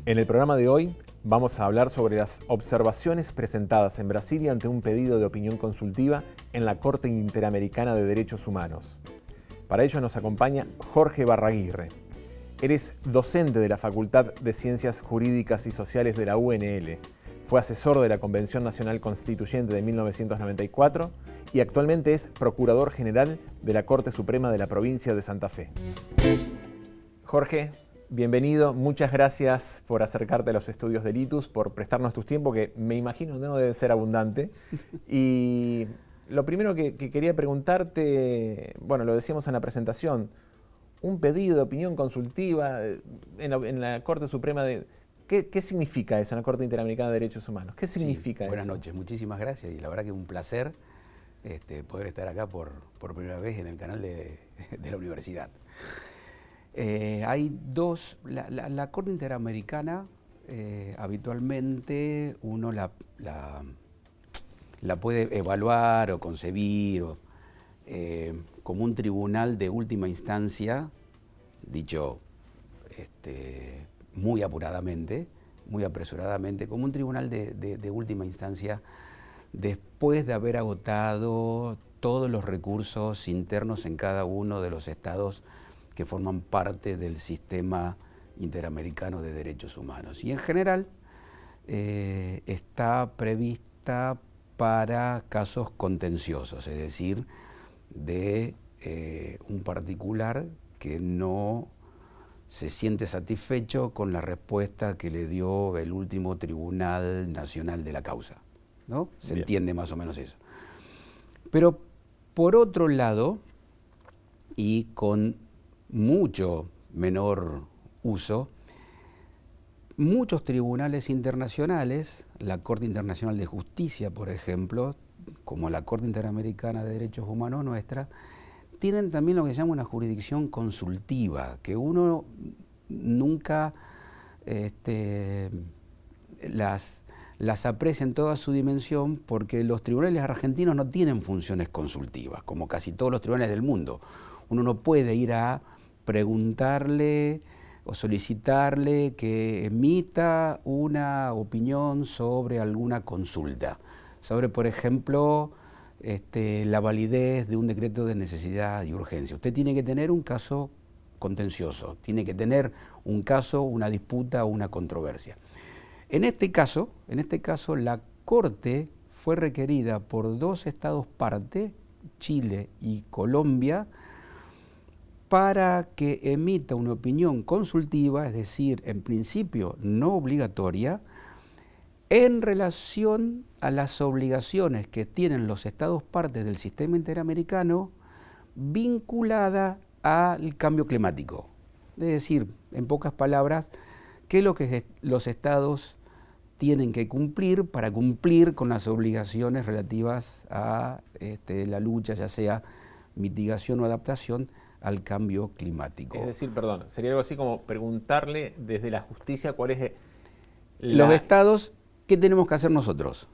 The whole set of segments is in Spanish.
En el programa de hoy vamos a hablar sobre las observaciones presentadas en Brasilia ante un pedido de opinión consultiva en la Corte Interamericana de Derechos Humanos. Para ello nos acompaña Jorge Barraguirre. Él es docente de la Facultad de Ciencias Jurídicas y Sociales de la UNL. Fue asesor de la Convención Nacional Constituyente de 1994 y actualmente es Procurador General de la Corte Suprema de la Provincia de Santa Fe. Jorge, bienvenido. Muchas gracias por acercarte a los estudios del ITUS, por prestarnos tu tiempo, que me imagino no debe ser abundante. Y lo primero que quería preguntarte, bueno, lo decíamos en la presentación, un pedido de opinión consultiva en la Corte Suprema de... ¿Qué significa eso en la Corte Interamericana de Derechos Humanos? ¿Qué significa eso? Buenas noches, muchísimas gracias y la verdad que es un placer poder estar acá por primera vez en el canal de la universidad. Hay dos, la Corte Interamericana habitualmente uno la puede evaluar o concebir como un tribunal de última instancia, dicho muy apuradamente, muy apresuradamente, como un tribunal de última instancia después de haber agotado todos los recursos internos en cada uno de los estados que forman parte del sistema interamericano de derechos humanos. Y en general está prevista para casos contenciosos, es decir, de un particular que no se siente satisfecho con la respuesta que le dio el último Tribunal Nacional de la causa, ¿no? Se entiende más o menos eso. Pero por otro lado, y con mucho menor uso, muchos tribunales internacionales, la Corte Internacional de Justicia, por ejemplo, como la Corte Interamericana de Derechos Humanos nuestra, tienen también lo que se llama una jurisdicción consultiva, que uno nunca las aprecia en toda su dimensión, porque los tribunales argentinos no tienen funciones consultivas, como casi todos los tribunales del mundo. Uno no puede ir a preguntarle o solicitarle que emita una opinión sobre alguna consulta, sobre, por ejemplo, la validez de un decreto de necesidad y urgencia. Usted tiene que tener un caso contencioso, tiene que tener un caso, una disputa o una controversia. En este caso, la Corte fue requerida por dos estados parte, Chile y Colombia, para que emita una opinión consultiva, es decir, en principio no obligatoria, en relación a las obligaciones que tienen los estados partes del sistema interamericano vinculada al cambio climático. Es decir, en pocas palabras, qué es lo que los estados tienen que cumplir para cumplir con las obligaciones relativas a la lucha, ya sea mitigación o adaptación al cambio climático. Es decir, perdón, sería algo así como preguntarle desde la justicia cuál es los estados, ¿qué tenemos que hacer nosotros?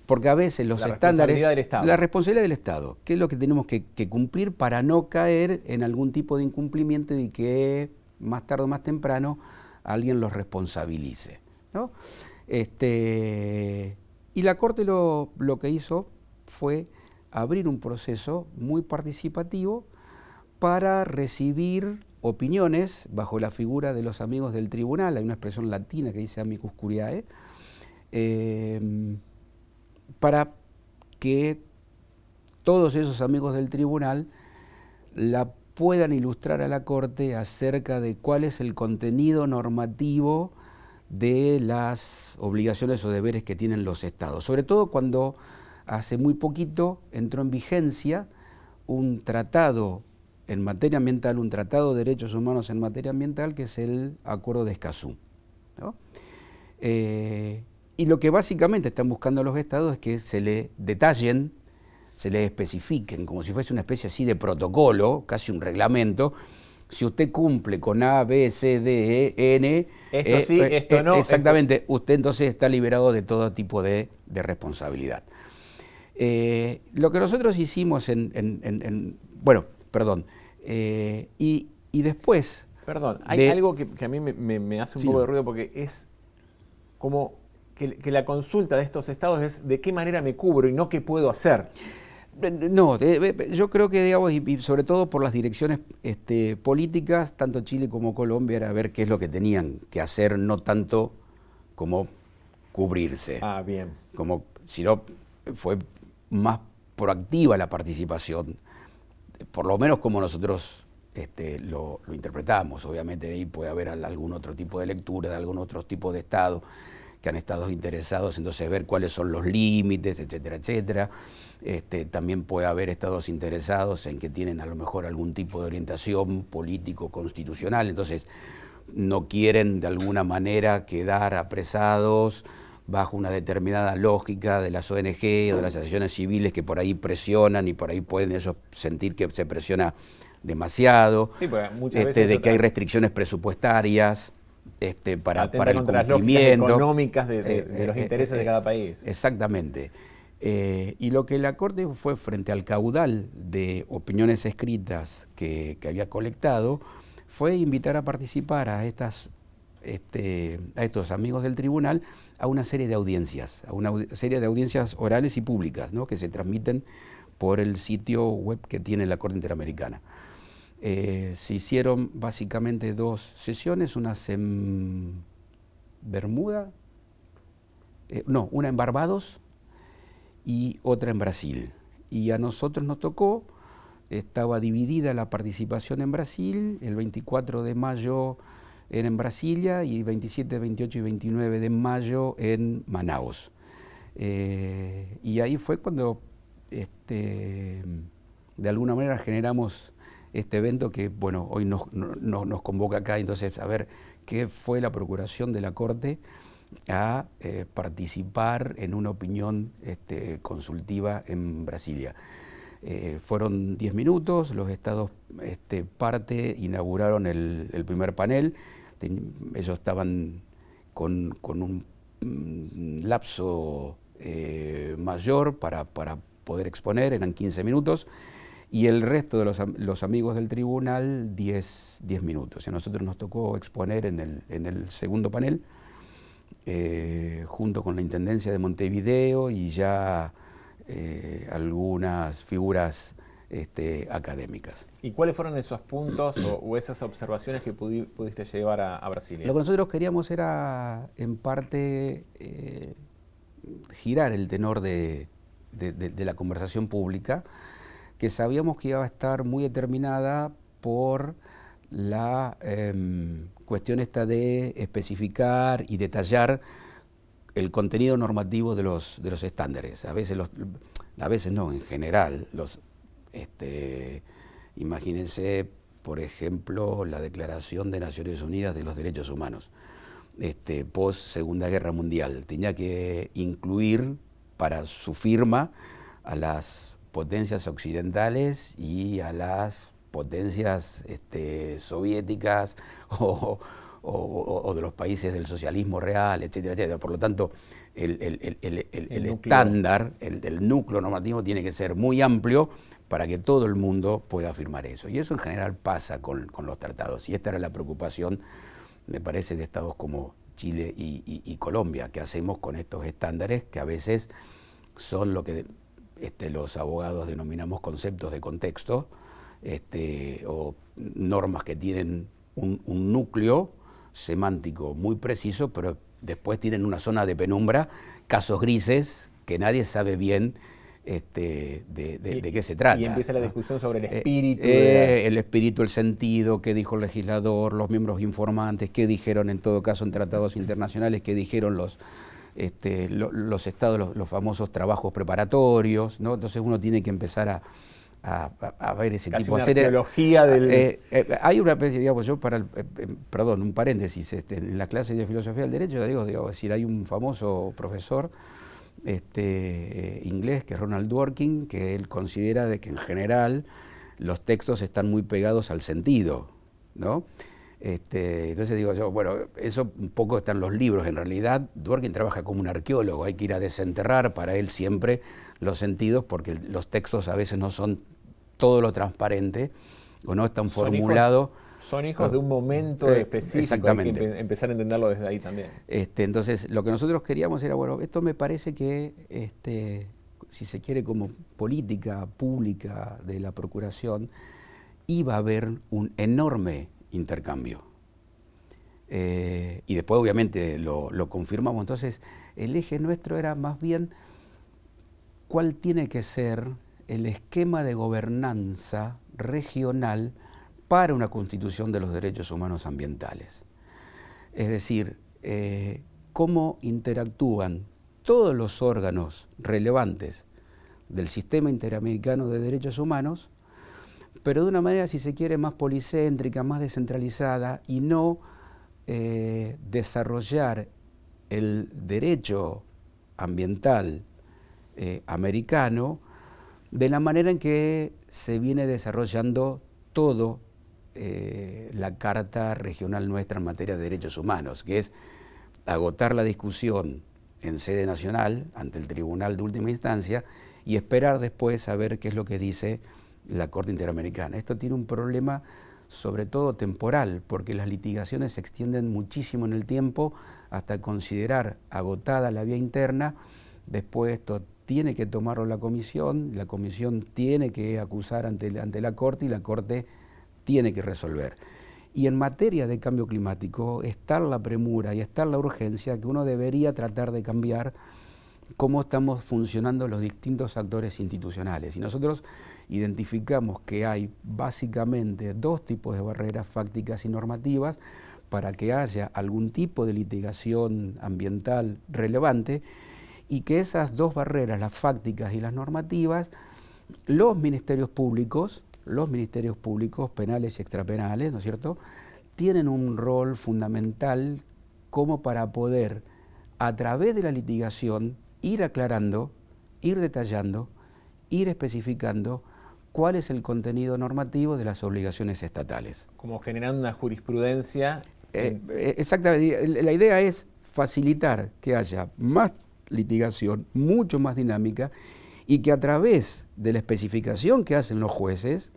Porque a veces los estándares... La responsabilidad del Estado. ¿Qué es lo que tenemos que cumplir para no caer en algún tipo de incumplimiento y que más tarde o más temprano alguien los responsabilice, ¿no? Y la Corte lo que hizo fue abrir un proceso muy participativo para recibir opiniones bajo la figura de los amigos del tribunal. Hay una expresión latina que dice amicus curiae, para que todos esos amigos del tribunal la puedan ilustrar a la Corte acerca de cuál es el contenido normativo de las obligaciones o deberes que tienen los estados. Sobre todo cuando hace muy poquito entró en vigencia un tratado en materia ambiental, un tratado de derechos humanos en materia ambiental, que es el Acuerdo de Escazú, ¿no? Y lo que básicamente están buscando los estados es que se le detallen, se le especifiquen, como si fuese una especie así de protocolo, casi un reglamento. Si usted cumple con A, B, C, D, E, N... Esto sí, esto no. Exactamente, usted entonces está liberado de todo tipo de responsabilidad. Lo que nosotros hicimos y después Perdón, hay algo que a mí me hace un poco de ruido, porque es como que la consulta de estos estados es de qué manera me cubro y no qué puedo hacer. No, yo creo que, digamos, y sobre todo por las direcciones políticas, tanto Chile como Colombia, era ver qué es lo que tenían que hacer, no tanto como cubrirse. Ah, bien. Sino fue más proactiva la participación, por lo menos como nosotros lo interpretamos. Obviamente ahí puede haber algún otro tipo de lectura, de algún otro tipo de estado que han estado interesados, entonces ver cuáles son los límites, etcétera, etcétera. También puede haber estados interesados en que tienen a lo mejor algún tipo de orientación político-constitucional, entonces no quieren de alguna manera quedar apresados bajo una determinada lógica de las ONG o de las asociaciones civiles que por ahí presionan y por ahí pueden ellos sentir que se presiona demasiado, sí, muchas veces de que hay restricciones presupuestarias para el contra cumplimiento. Las económicas de los intereses de cada país. Exactamente. Y lo que la Corte fue, frente al caudal de opiniones escritas que había colectado, fue invitar a participar a estos amigos del tribunal a una serie de audiencias, orales y públicas, ¿no?, que se transmiten por el sitio web que tiene la Corte Interamericana. Se hicieron básicamente 2 sesiones, unas en Bermuda, una en Barbados y otra en Brasil. Y a nosotros nos tocó, estaba dividida la participación en Brasil, el 24 de mayo en Brasilia y 27, 28 y 29 de mayo en Manaus. Y ahí fue cuando de alguna manera generamos este evento que, bueno, hoy nos convoca acá. Entonces, a ver qué fue la procuración de la Corte a participar en una opinión consultiva en Brasilia. Fueron 10 minutos, los estados parte inauguraron el primer panel. Ellos estaban con un lapso mayor para poder exponer, eran 15 minutos, y el resto de los amigos del tribunal 10 minutos. Y a nosotros nos tocó exponer en el segundo panel, junto con la Intendencia de Montevideo y ya algunas figuras académicas. ¿Y cuáles fueron esos puntos o esas observaciones que pudiste llevar a Brasilia? Lo que nosotros queríamos era, en parte, girar el tenor de la conversación pública, que sabíamos que iba a estar muy determinada por la cuestión esta de especificar y detallar el contenido normativo de los estándares. A veces no, en general. Imagínense, por ejemplo, la Declaración de Naciones Unidas de los Derechos Humanos, post Segunda Guerra Mundial. Tenía que incluir para su firma a las potencias occidentales y a las potencias soviéticas o de los países del socialismo real, etcétera, etcétera. Por lo tanto, el estándar, el núcleo normativo tiene que ser muy amplio para que todo el mundo pueda firmar eso. Y eso en general pasa con los tratados. Y esta era la preocupación, me parece, de estados como Chile y Colombia. ¿Qué hacemos con estos estándares que a veces son lo que los abogados denominamos conceptos de contexto, o normas que tienen un núcleo semántico muy preciso, pero después tienen una zona de penumbra, casos grises, que nadie sabe bien de qué se trata. Y empieza la discusión sobre el espíritu. El espíritu, el sentido, qué dijo el legislador, los miembros informantes, qué dijeron en todo caso en tratados internacionales, qué dijeron los estados, los famosos trabajos preparatorios, ¿no? Entonces uno tiene que empezar a ver ese casi tipo de arqueología del... hay una especie, digamos, yo perdón, un paréntesis, en las clases de filosofía del derecho, digo, es decir, hay un famoso profesor inglés, que es Ronald Dworkin, que él considera de que en general los textos están muy pegados al sentido, ¿no? Entonces digo yo, bueno, eso un poco está en los libros. En realidad, Dworkin trabaja como un arqueólogo, hay que ir a desenterrar para él siempre los sentidos, porque los textos a veces no son todo lo transparente, o no están formulados. Son hijos de un momento específico, exactamente. hay que empezar a entenderlo desde ahí también. Entonces, lo que nosotros queríamos era, bueno, esto me parece que, si se quiere, como política pública de la Procuración, iba a haber un enorme intercambio. Y después, obviamente, lo confirmamos. Entonces, el eje nuestro era más bien cuál tiene que ser el esquema de gobernanza regional para una constitución de los derechos humanos ambientales. Es decir, cómo interactúan todos los órganos relevantes del sistema interamericano de derechos humanos, pero de una manera, si se quiere, más policéntrica, más descentralizada, y no desarrollar el derecho ambiental americano de la manera en que se viene desarrollando todo la Carta Regional nuestra en materia de derechos humanos, que es agotar la discusión en sede nacional ante el Tribunal de Última Instancia y esperar después a ver qué es lo que dice la Corte Interamericana. Esto tiene un problema sobre todo temporal, porque las litigaciones se extienden muchísimo en el tiempo hasta considerar agotada la vía interna. Después esto tiene que tomarlo la comisión tiene que acusar ante la Corte y la Corte tiene que resolver. Y en materia de cambio climático está la premura y está la urgencia que uno debería tratar de cambiar cómo estamos funcionando los distintos actores institucionales. Y nosotros identificamos que hay básicamente dos tipos de barreras fácticas y normativas para que haya algún tipo de litigación ambiental relevante, y que esas dos barreras, las fácticas y las normativas, los ministerios públicos penales y extrapenales, ¿no es cierto?, tienen un rol fundamental como para poder, a través de la litigación, ir aclarando, ir detallando, ir especificando cuál es el contenido normativo de las obligaciones estatales. Como generando una jurisprudencia. Exactamente. La idea es facilitar que haya más litigación, mucho más dinámica, y que a través de la especificación que hacen los jueces,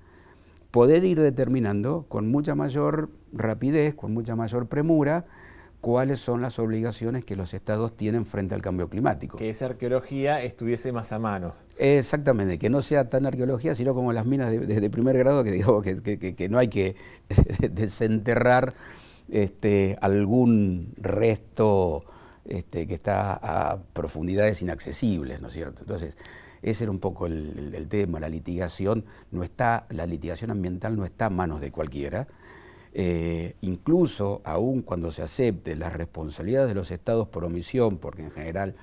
poder ir determinando con mucha mayor rapidez, con mucha mayor premura, cuáles son las obligaciones que los estados tienen frente al cambio climático. Que esa arqueología estuviese más a mano. Exactamente, que no sea tan arqueología, sino como las minas de primer grado, que digamos que no hay que desenterrar algún resto que está a profundidades inaccesibles, ¿no es cierto? Entonces, ese era un poco el tema. La litigación ambiental no está a manos de cualquiera. Incluso aún cuando se acepte las responsabilidades de los estados por omisión, porque en general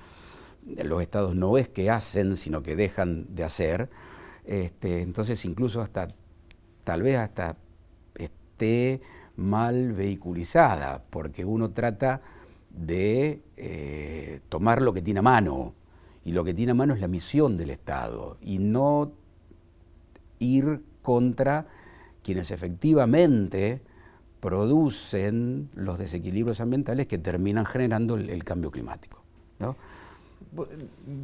los estados no es que hacen, sino que dejan de hacer, entonces incluso tal vez hasta esté mal vehiculizada, porque uno trata de tomar lo que tiene a mano, y lo que tiene a mano es la misión del Estado, y no ir contra quienes efectivamente producen los desequilibrios ambientales que terminan generando el cambio climático, ¿no?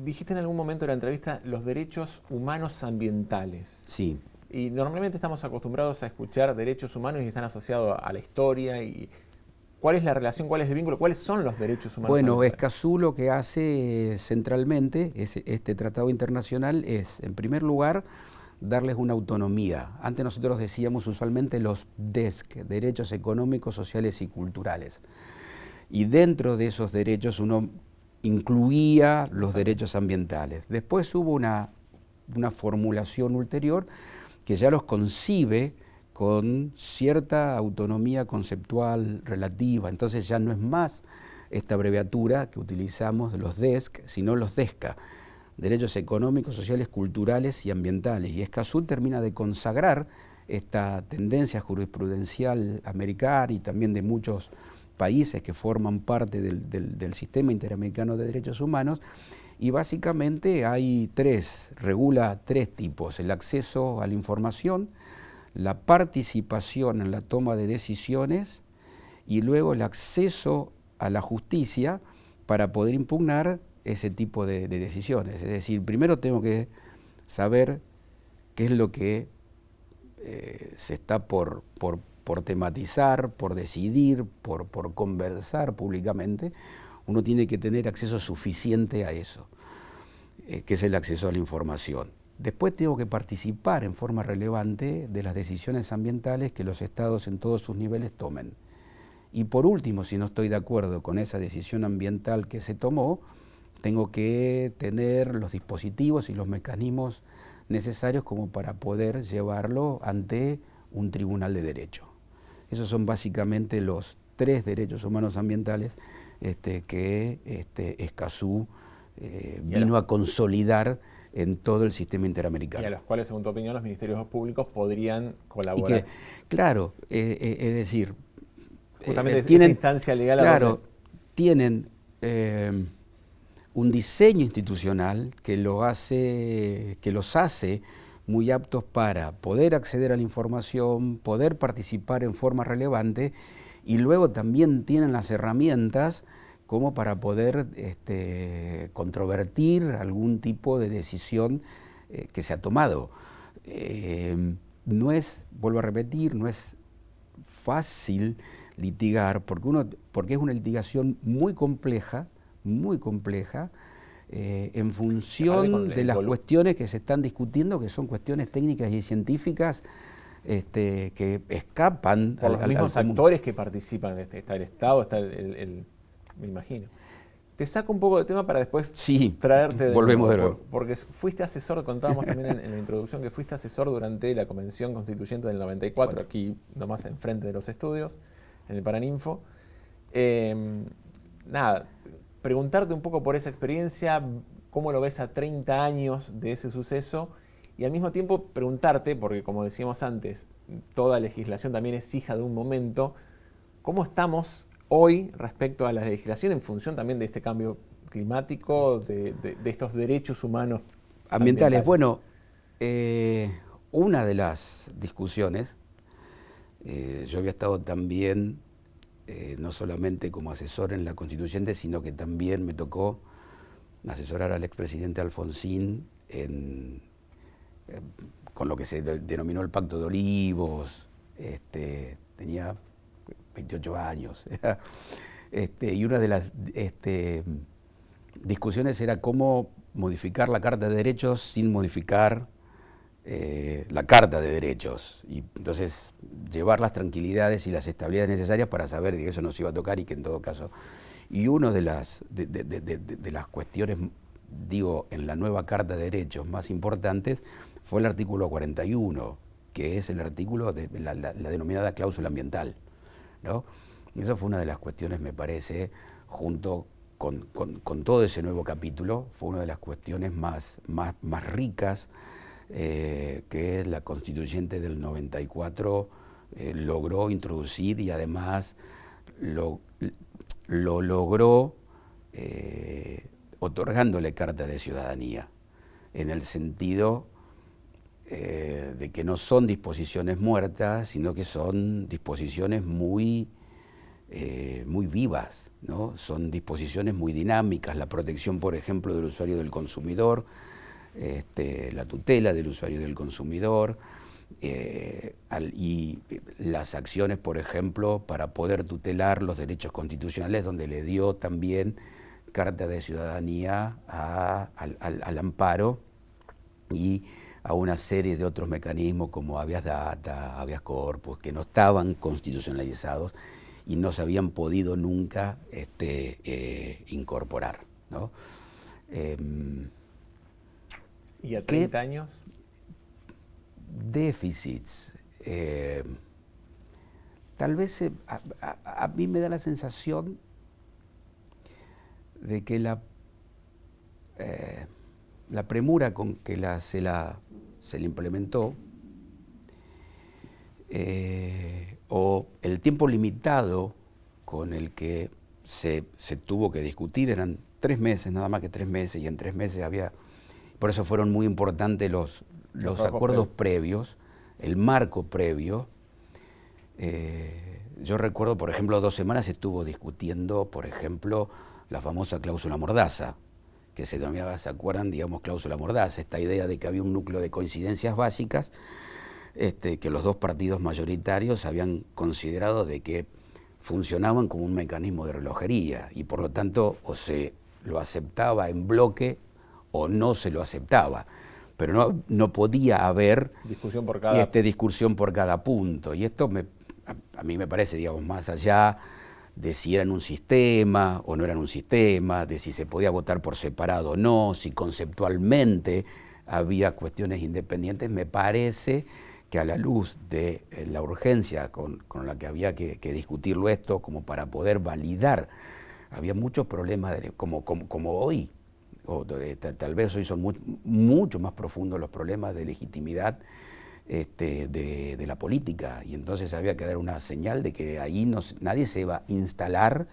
Dijiste en algún momento de la entrevista los derechos humanos ambientales. Sí. Y normalmente estamos acostumbrados a escuchar derechos humanos y están asociados a la historia. Y ¿cuál es la relación, cuál es el vínculo, cuáles son los derechos humanos ambientales? Bueno, Escazú lo que hace centralmente, este tratado internacional, es, en primer lugar, darles una autonomía. Antes nosotros decíamos usualmente los DESC, Derechos Económicos, Sociales y Culturales. Y dentro de esos derechos uno incluía los derechos ambientales. Después hubo una formulación ulterior que ya los concibe con cierta autonomía conceptual relativa. Entonces ya no es más esta abreviatura que utilizamos de los DESC, sino los DESCA, Derechos Económicos, Sociales, Culturales y Ambientales. Y Escazú termina de consagrar esta tendencia jurisprudencial americana y también de muchos países que forman parte del sistema interamericano de derechos humanos, y básicamente regula tres tipos: el acceso a la información, la participación en la toma de decisiones y luego el acceso a la justicia para poder impugnar ese tipo de decisiones. Es decir, primero tengo que saber qué es lo que se está por por tematizar, por decidir, por conversar públicamente, uno tiene que tener acceso suficiente a eso, que es el acceso a la información. Después tengo que participar en forma relevante de las decisiones ambientales que los estados en todos sus niveles tomen. Y por último, si no estoy de acuerdo con esa decisión ambiental que se tomó, tengo que tener los dispositivos y los mecanismos necesarios como para poder llevarlo ante un tribunal de derecho. Esos son básicamente los 3 derechos humanos ambientales que Escazú vino a consolidar en todo el sistema interamericano. Y a los cuales, según tu opinión, los ministerios públicos podrían colaborar. Claro, es decir, justamente esa instancia legal. Claro, tienen un diseño institucional que los hace muy aptos para poder acceder a la información, poder participar en forma relevante, y luego también tienen las herramientas como para poder controvertir algún tipo de decisión que se ha tomado. No es, vuelvo a repetir, no es fácil litigar, porque es una litigación muy compleja, en función de las cuestiones que se están discutiendo, que son cuestiones técnicas y científicas que escapan por los mismos actores que participan. Está el Estado, está me imagino. Te saco un poco de tema para después traerte volvemos de nuevo. Porque fuiste asesor, contábamos también en la introducción que fuiste asesor durante la Convención Constituyente del 94, aquí nomás enfrente de los estudios, en el Paraninfo. Nada, preguntarte un poco por esa experiencia, cómo lo ves a 30 años de ese suceso, y al mismo tiempo preguntarte, porque como decíamos antes, toda legislación también es hija de un momento, ¿cómo estamos hoy respecto a la legislación en función también de este cambio climático, de estos derechos humanos ambientales? Bueno, una de las discusiones, yo había estado también no solamente como asesor en la Constituyente, sino que también me tocó asesorar al expresidente Alfonsín con lo que se denominó el Pacto de Olivos. Tenía 28 años. Y una de las discusiones era cómo modificar la Carta de Derechos sin modificar la Carta de Derechos, y entonces llevar las tranquilidades y las estabilidades necesarias para saber que eso no se iba a tocar y que en todo caso. Y una de las cuestiones, digo, en la nueva Carta de Derechos más importantes fue el artículo 41, que es el artículo de la denominada cláusula ambiental, ¿no? Eso fue una de las cuestiones, me parece, junto con todo ese nuevo capítulo, fue una de las cuestiones más ricas que la Constituyente del 94 logró introducir, y además lo logró otorgándole carta de ciudadanía, en el sentido de que no son disposiciones muertas, sino que son disposiciones muy vivas, ¿no? Son disposiciones muy dinámicas, la protección, por ejemplo, del usuario del consumidor, la tutela del usuario del consumidor, y las acciones, por ejemplo, para poder tutelar los derechos constitucionales, donde le dio también carta de ciudadanía al amparo y a una serie de otros mecanismos como habeas data, habeas corpus, que no estaban constitucionalizados y no se habían podido nunca incorporar, ¿no? ¿Y a 30 años? Déficits. Tal vez a mí me da la sensación de que la premura con que se le implementó, o el tiempo limitado con el que se tuvo que discutir, eran 3 meses, nada más que 3 meses, y en 3 meses había... Por eso fueron muy importantes los acuerdos previos, el marco previo. Yo recuerdo, por ejemplo, 2 semanas se estuvo discutiendo, por ejemplo, la famosa cláusula mordaza, que se denominaba, ¿se acuerdan? Digamos, cláusula mordaza, esta idea de que había un núcleo de coincidencias básicas que los dos partidos mayoritarios habían considerado de que funcionaban como un mecanismo de relojería y por lo tanto o se lo aceptaba en bloque o no se lo aceptaba. Pero no podía haber discusión por cada punto. Y esto a mí me parece, digamos, más allá de si eran un sistema o no eran un sistema, de si se podía votar por separado o no, si conceptualmente había cuestiones independientes, me parece que a la luz de la urgencia con la que había que discutirlo esto, como para poder validar, había muchos problemas, como hoy, o tal vez hoy son mucho más profundos los problemas de legitimidad de la política, y entonces había que dar una señal de que ahí nadie se iba a instalar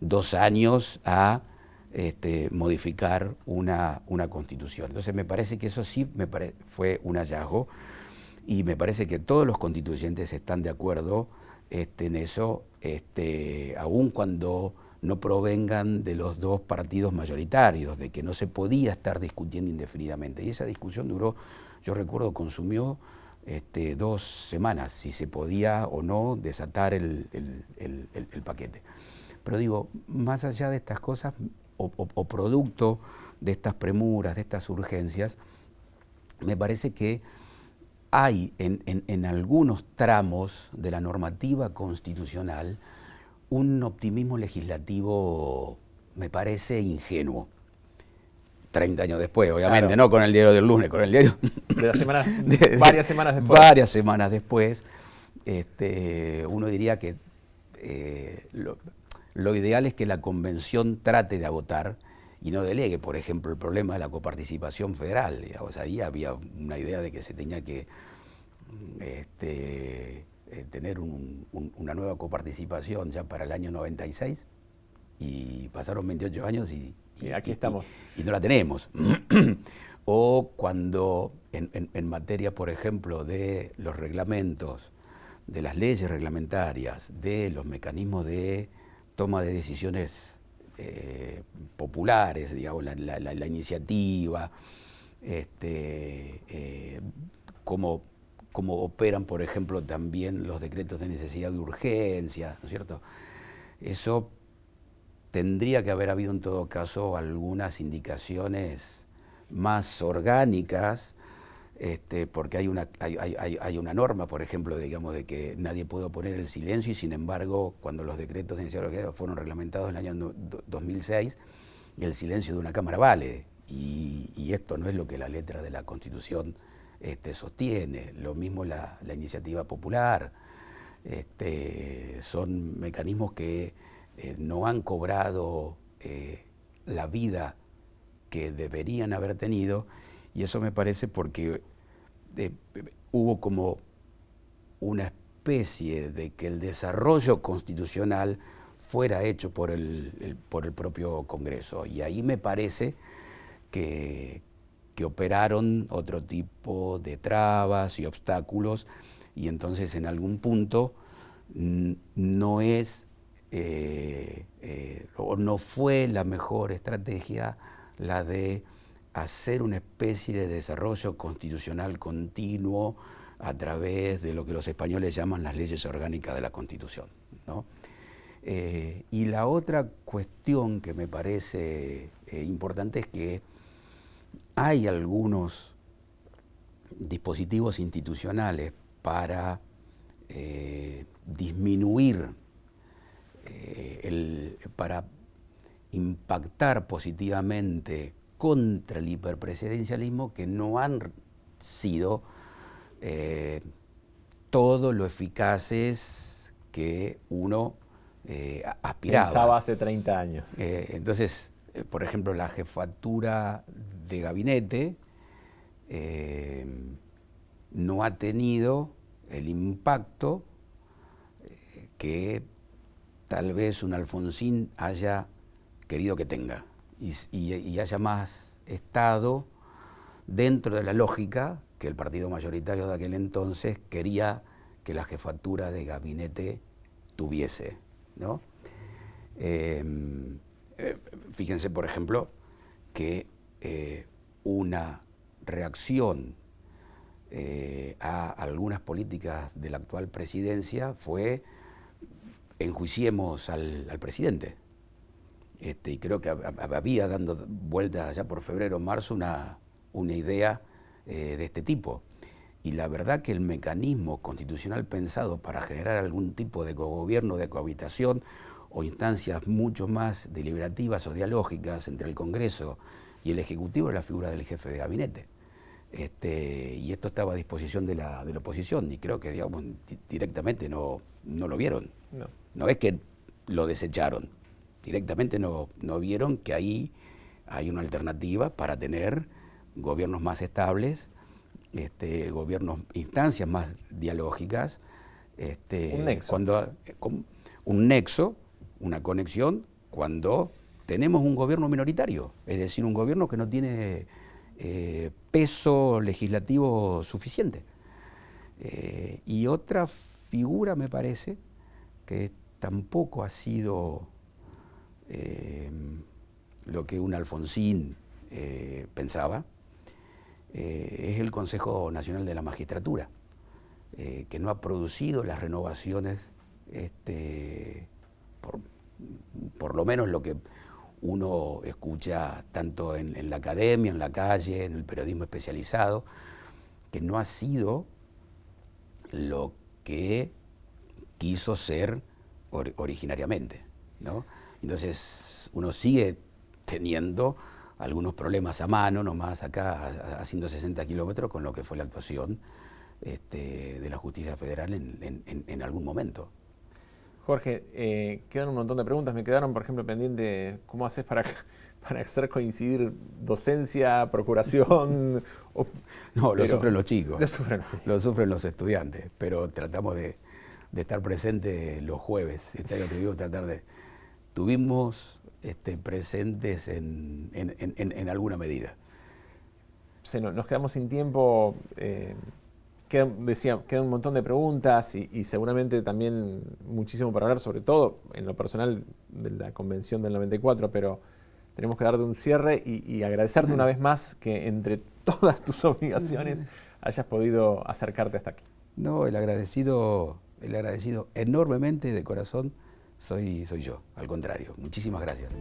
2 años a modificar una constitución. Entonces me parece que eso sí fue un hallazgo, y me parece que todos los constituyentes están de acuerdo en eso, aun cuando no provengan de los dos partidos mayoritarios, de que no se podía estar discutiendo indefinidamente. Y esa discusión duró, yo recuerdo, consumió 2 semanas, si se podía o no desatar el paquete. Pero digo, más allá de estas cosas, o producto de estas premuras, de estas urgencias, me parece que hay en algunos tramos de la normativa constitucional un optimismo legislativo, me parece, ingenuo. 30 años después, obviamente, claro. No con el diario del lunes, con el diario de la semana, varias semanas después. Varias semanas después, uno diría que lo ideal es que la convención trate de agotar y no delegue, por ejemplo, el problema de la coparticipación federal. Digamos, ahí había una idea de que se tenía que tener una nueva coparticipación ya para el año 96, y pasaron 28 años y aquí estamos. Y no la tenemos. O cuando en materia, por ejemplo, de los reglamentos, de las leyes reglamentarias, de los mecanismos de toma de decisiones populares, digamos, la iniciativa, cómo operan, por ejemplo, también los decretos de necesidad y urgencia, ¿no es cierto? Eso tendría que haber habido en todo caso algunas indicaciones más orgánicas, porque hay una norma, por ejemplo, digamos, de que nadie puede oponer el silencio, y sin embargo, cuando los decretos de necesidad y urgencia fueron reglamentados en el año 2006, el silencio de una Cámara vale, y esto no es lo que la letra de la Constitución sostiene. Lo mismo la iniciativa popular, son mecanismos que no han cobrado la vida que deberían haber tenido, y eso me parece porque hubo como una especie de que el desarrollo constitucional fuera hecho por el propio Congreso, y ahí me parece que operaron otro tipo de trabas y obstáculos, y entonces en algún punto no es o no fue la mejor estrategia la de hacer una especie de desarrollo constitucional continuo a través de lo que los españoles llaman las leyes orgánicas de la Constitución, ¿no? Y la otra cuestión que me parece importante es que hay algunos dispositivos institucionales para disminuir, para impactar positivamente contra el hiperpresidencialismo, que no han sido todo lo eficaces que uno aspiraba. Pensaba hace 30 años. Entonces, por ejemplo, la jefatura de gabinete no ha tenido el impacto que tal vez un Alfonsín haya querido que tenga, y haya más estado dentro de la lógica que el partido mayoritario de aquel entonces quería que la jefatura de gabinete tuviese, ¿no? Fíjense, por ejemplo, que una reacción a algunas políticas de la actual presidencia fue enjuiciemos al presidente. Y creo que había dando vueltas ya por febrero o marzo una idea de este tipo. Y la verdad que el mecanismo constitucional pensado para generar algún tipo de cogobierno, de cohabitación o instancias mucho más deliberativas o dialógicas entre el Congreso y el Ejecutivo es la figura del jefe de gabinete. Y esto estaba a disposición de la oposición y creo que, digamos, directamente no lo vieron. No es que lo desecharon, directamente no vieron que ahí hay una alternativa para tener gobiernos más estables, gobiernos, instancias más dialógicas, un nexo. Un nexo, una conexión, cuando tenemos un gobierno minoritario, es decir, un gobierno que no tiene peso legislativo suficiente. Y otra figura, me parece, que tampoco ha sido lo que un Alfonsín pensaba, es el Consejo Nacional de la Magistratura, que no ha producido las renovaciones, por lo menos lo que uno escucha tanto en la academia, en la calle, en el periodismo especializado, que no ha sido lo que quiso ser originariamente, ¿no? Entonces uno sigue teniendo algunos problemas a mano, nomás acá a 160 kilómetros, con lo que fue la actuación de la justicia federal en algún momento. Jorge, quedan un montón de preguntas. Me quedaron, por ejemplo, pendiente, ¿cómo haces para hacer coincidir docencia, procuración? No, lo sufren los chicos, lo sufren los estudiantes, pero tratamos de estar presentes los jueves. Este año tuvimos presentes en alguna medida. Nos quedamos sin tiempo. Quedan un montón de preguntas y seguramente también muchísimo para hablar, sobre todo en lo personal de la convención del 94, pero tenemos que dar de un cierre y agradecerte una vez más que entre todas tus obligaciones hayas podido acercarte hasta aquí. No, el agradecido enormemente de corazón soy yo, al contrario. Muchísimas gracias.